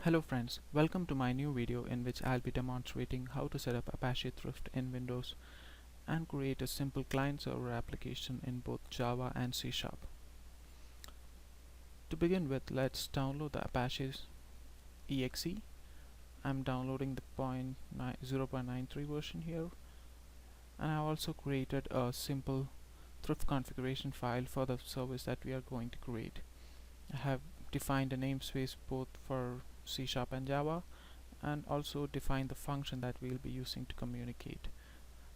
Hello friends, welcome to my new video in which I'll be demonstrating how to set up Apache Thrift in Windows and create a simple client-server application in both Java and C#. To begin with, let's download the Apache's exe. I'm downloading the 0.93 version here, and I also created a simple Thrift configuration file for the service that we are going to create. I have defined a namespace both for C# and Java, and also defined the function that we'll be using to communicate.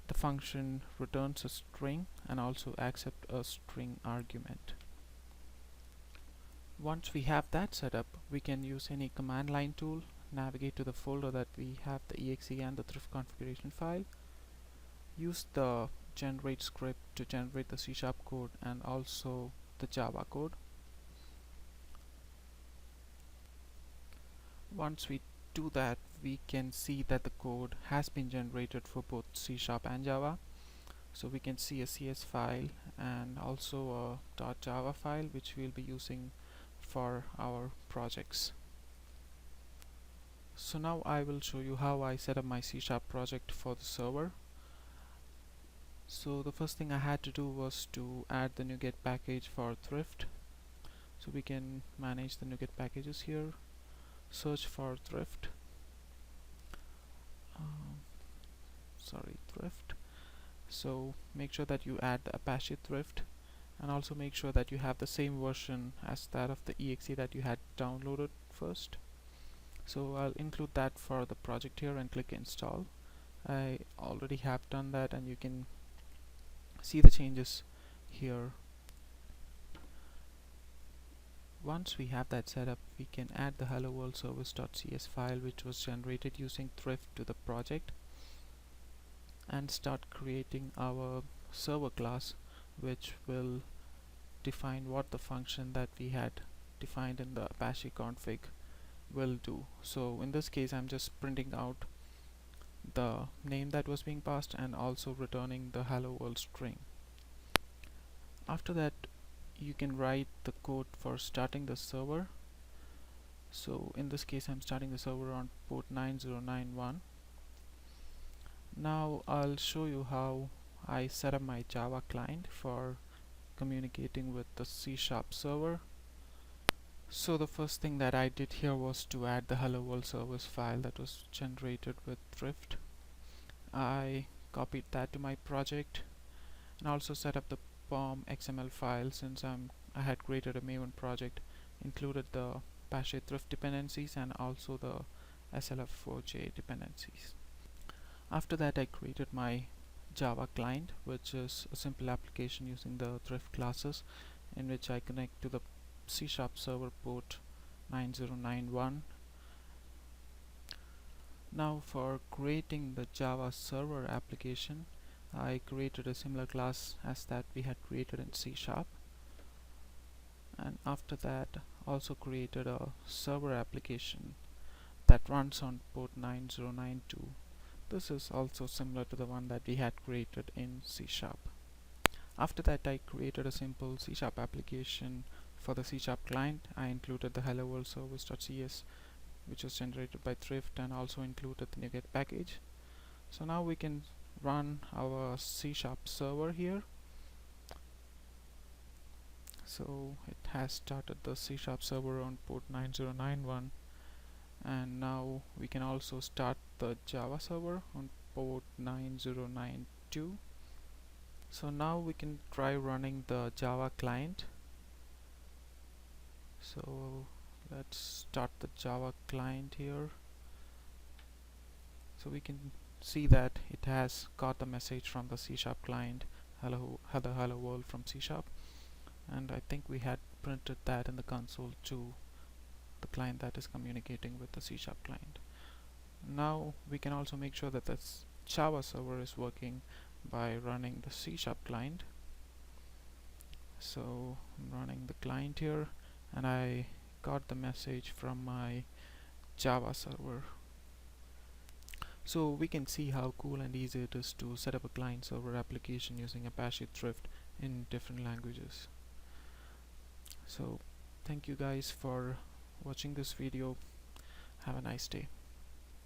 The function returns a string and also accepts a string argument. Once we have that set up, we can use any command line tool, navigate to the folder that we have the exe and the Thrift configuration file, use the generate script to generate the C# code and also the Java code. Once we do that, we can see that the code has been generated for both C# and Java. So we can see a CS file and also a .java file which we'll be using for our projects. So now I will show you how I set up my C# project for the server. So the first thing I had to do was to add the NuGet package for Thrift. So we can manage the NuGet packages here. Search for Thrift. Thrift. So make sure that you add the Apache Thrift, and also make sure that you have the same version as that of the exe that you had downloaded first. So I'll include that for the project here and click install. I already have done that, and you can see the changes here. Once we have that set up, we can add the hello world service.cs file which was generated using Thrift to the project and start creating our server class, which will define what the function that we had defined in the Apache config will do. So in this case, I'm just printing out the name that was being passed and also returning the hello world string. After that, you can write the code for starting the server. So in this case, I'm starting the server on port 9091. Now I'll show you how I set up my Java client for communicating with the C# server. So the first thing that I did here was to add the hello world service file that was generated with Thrift. I copied that to my project and also set up the POM XML file. Since I had created a Maven project, included the Apache Thrift dependencies and also the SLF4J dependencies. After that, I created my Java client, which is a simple application using the Thrift classes, in which I connect to the C# server port 9091. Now for creating the Java server application, I created a similar class as that we had created in C#, and after that also created a server application that runs on port 9092. This is also similar to the one that we had created in C#. After that, I created a simple C# application for the C# client. I included the hello world service.cs which was generated by Thrift, and also included the NuGet package. So now we can run our C# server here. So it has started the C# server on port 9091, and now we can also start the Java server on port 9092. So now we can try running the Java client. So let's start the Java client here. So we can see that it has got the message from the C# client, hello world from C#, and I think we had printed that in the console to the client that is communicating with the C# client. Now we can also make sure that this Java server is working by running the C# client. So I'm running the client here, and I got the message from my Java server. So we can see how cool and easy it is to set up a client server application using Apache Thrift in different languages. So thank you guys for watching this video. Have a nice day.